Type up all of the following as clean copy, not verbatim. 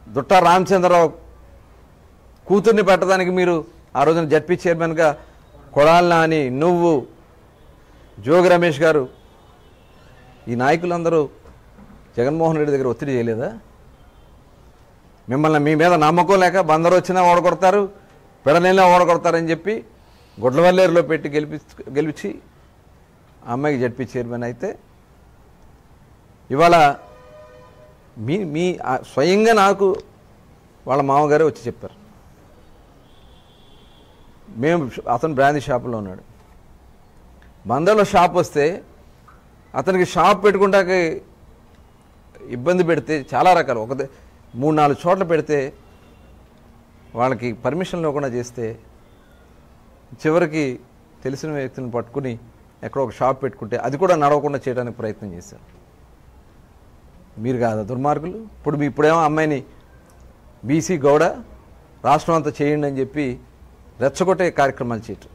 దుట్టా రామచంద్రరావు కూతుర్ని పెట్టడానికి మీరు ఆ రోజున జడ్పీ చైర్మన్గా కొడాలి నాని, నువ్వు, జోగి రమేష్ గారు, ఈ నాయకులందరూ జగన్మోహన్ రెడ్డి దగ్గర ఒత్తిడి చేయలేదా? మిమ్మల్ని మీ మీద నమ్మకం లేక బందరు వచ్చినా ఓడగొడతారు, పెడనెల్లా ఓడగొడతారని చెప్పి గుడ్లవల్లేరులో పెట్టి గెలిపించి ఆ అమ్మాయికి జడ్పీ చైర్మన్ అయితే ఇవాళ మీ స్వయంగా నాకు వాళ్ళ మామగారే వచ్చి చెప్పారు. అతను బ్రాందీ షాపులో ఉన్నాడు. బందర్లో షాప్ వస్తే అతనికి షాప్ పెట్టుకుంటాకి ఇబ్బంది పెడితే చాలా రకాలు 3-4 చోట్ల పెడితే వాళ్ళకి పర్మిషన్ లేకుండా చేస్తే చివరికి తెలిసిన వ్యక్తిని పట్టుకుని ఎక్కడో ఒక షాప్ పెట్టుకుంటే అది కూడా నడవకుండా చేయడానికి ప్రయత్నం చేశారు. మీరు కాదా దుర్మార్గులు? ఇప్పుడేమో అమ్మాయిని బీసీ గౌడ రాష్ట్రం అంతా చేయండి అని చెప్పి రెచ్చగొట్టే కార్యక్రమాలు చేయటం.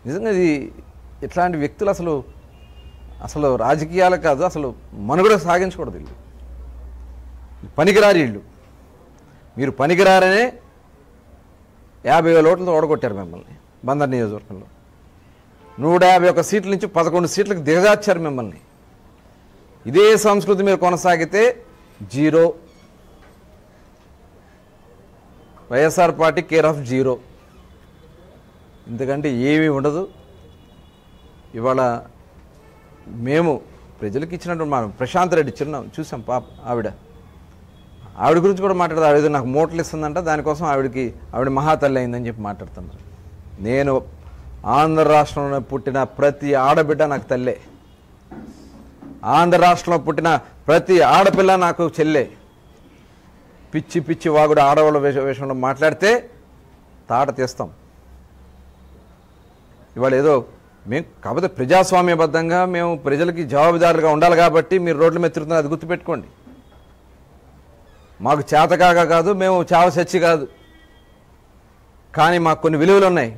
నిజంగా ఇది ఇట్లాంటి వ్యక్తులు అసలు రాజకీయాలు కాదు, అసలు మనుగడ సాగించకూడదు. వీళ్ళు పనికిరారు. వీళ్ళు మీరు పనికిరారనే 50,000 ఓట్లతో ఓడగొట్టారు మిమ్మల్ని. బందర్ నియోజకవర్గంలో 151 సీట్ల నుంచి 11 సీట్లకు దిగజార్చారు మిమ్మల్ని. ఇదే సంస్కృతి మీరు కొనసాగితే 0. YSR party care of 0. ఎందుకంటే ఏమీ ఉండదు. ఇవాళ మేము ప్రజలకు ఇచ్చినటువంటి మనం ప్రశాంత్ రెడ్డి చూసాం పాప, ఆవిడ గురించి కూడా మాట్లాడదు. ఆవిడ నాకు మూటలు ఇస్తుందంట, దానికోసం ఆవిడ మహాతల్లి అయిందని చెప్పి మాట్లాడుతున్నారు. నేను ఆంధ్ర రాష్ట్రంలో పుట్టిన ప్రతి ఆడబిడ్డ నాకు తల్లే. ఆంధ్ర రాష్ట్రంలో పుట్టిన ప్రతి ఆడపిల్ల నాకు చెల్లె. పిచ్చి పిచ్చి వాగుడు ఆడవాళ్ళ విషయంలో మాట్లాడితే తాట తీస్తాం. ఇవాళ ఏదో మేము కాకపోతే ప్రజాస్వామ్యబద్ధంగా మేము ప్రజలకి జవాబుదారులుగా ఉండాలి కాబట్టి మీరు రోడ్ల మీద తిరుగుతున్నారు, అది గుర్తుపెట్టుకోండి. మాకు చేతకాగా కాదు, మేము చావసచ్చి కాదు, కానీ మాకు కొన్ని విలువలు ఉన్నాయి.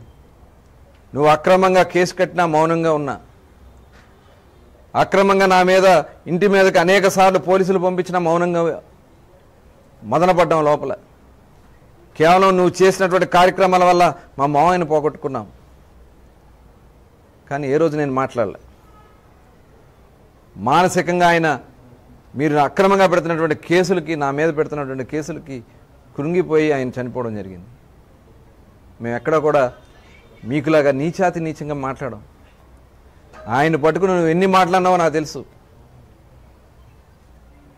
నువ్వు అక్రమంగా కేసు కట్టినా మౌనంగా ఉన్నా, అక్రమంగా నా మీద ఇంటి మీదకి అనేక సార్లు పోలీసులు పంపించినా మౌనంగా మదనపడ్డాం లోపల. కేవలం నువ్వు చేసినటువంటి కార్యక్రమాల వల్ల మా మావయ్యను పోగొట్టుకున్నాం. కానీ ఏ రోజు నేను మాట్లాడలే. మానసికంగా మీరు అక్రమంగా పెడుతున్నటువంటి కేసులకి, నా మీద పెడుతున్నటువంటి కేసులకి కృంగిపోయి ఆయన చనిపోవడం జరిగింది. మేము ఎక్కడ కూడా మీకులాగా నీచాతి నీచంగా మాట్లాడాం. ఆయన పట్టుకుని నువ్వు ఎన్ని మాట్లాడినావో నాకు తెలుసు.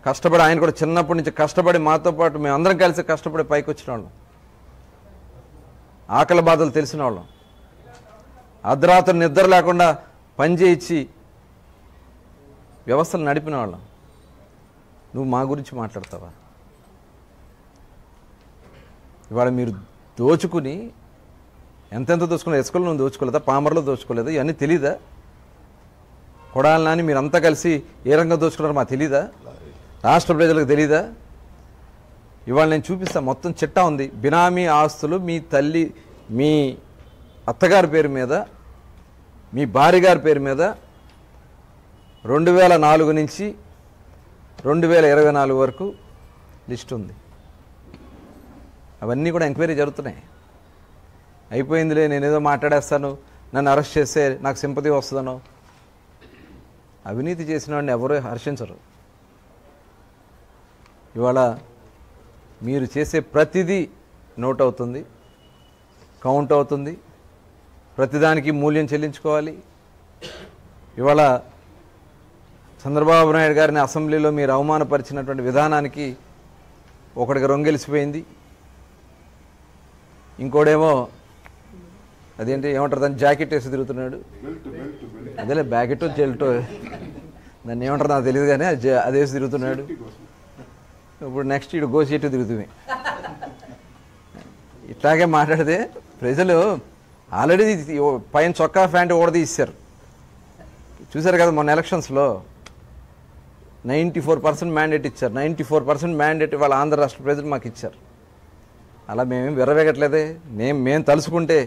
కష్టపడి ఆయన కూడా చిన్నప్పటి నుంచి కష్టపడి మాతో పాటు మేము అందరం కలిసి కష్టపడి పైకి వచ్చిన వాళ్ళం. ఆకలి బాధలు తెలిసిన వాళ్ళం. అర్ధరాత్రి నిద్ర లేకుండా పనిచేయించి వ్యవస్థలు నడిపిన వాళ్ళం. నువ్వు మా గురించి మాట్లాడతావా? ఇవాళ మీరు దోచుకుని ఎంతెంత దోచుకున్నారు. ఎస్కులు నువ్వు దోచుకోలేదా? పామర్లో దోచుకోలేదా? ఇవన్నీ తెలీదా? కొడాలి నాని మీరంతా కలిసి ఏ రంగం దోచుకున్నారో మాకు తెలీదా? రాష్ట్ర ప్రజలకు తెలీదా? ఇవాళ నేను చూపిస్తాను, మొత్తం చిట్టా ఉంది. బినామీ ఆస్తులు మీ తల్లి, మీ అత్తగారి పేరు మీద, మీ భార్య గారి పేరు మీద 2004 నుంచి 2024 వరకు లిస్ట్ ఉంది. అవన్నీ కూడా ఎంక్వైరీ జరుగుతున్నాయి. అయిపోయిందిలే, నేనేదో మాట్లాడేస్తాను, నన్ను అరెస్ట్ చేస్తే నాకు సింపతి వస్తుందనో. అవినీతి చేసిన వాడిని ఎవరూ హర్షించరు. ఇవాళ మీరు చేసే ప్రతిదీ నోట్ అవుతుంది, కౌంట్ అవుతుంది, ప్రతిదానికి మూల్యం చెల్లించుకోవాలి. ఇవాళ చంద్రబాబు నాయుడు గారిని అసెంబ్లీలో మీరు అవమానపరిచినటువంటి విధానానికి ఒకడికి రొంగెలిసిపోయింది. ఇంకోడేమో అదేంటి ఏమంటారు దాన్ని, జాకెట్ వేసి తిరుగుతున్నాడు. అదేలే బ్యాకెట్ జెల్టో దాన్ని ఏమంటారు నాకు తెలియదు, కానీ అది వేసి తిరుగుతున్నాడు. ఇప్పుడు నెక్స్ట్ ఇటు గోసేటు తిరుగుతుంది. ఇట్లాగే మాట్లాడితే ప్రజలు ఆల్రెడీ పైన చొక్కా ప్యాంటు ఓడదీశారు. చూశారు కదా మొన్న ఎలక్షన్స్లో 94% మ్యాండేట్ ఇచ్చారు. 94% మ్యాండేట్ వాళ్ళ ఆంధ్ర రాష్ట్ర ప్రజలు మాకు ఇచ్చారు. అలా మేమేం విర్రవేగట్లేదే. మేము తలుసుకుంటే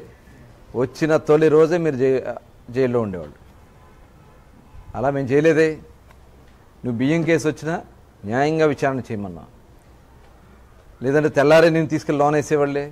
వచ్చిన తొలి రోజే మీరు జైల్లో ఉండేవాళ్ళు. అలా మేము చేయలేదే. నువ్వు బియ్యం కేసు వచ్చినా న్యాయంగా విచారణ చేయమన్నా, లేదంటే తెల్లారే నేను తీసుకెళ్ళి లోన్ వేసేవాళ్ళే.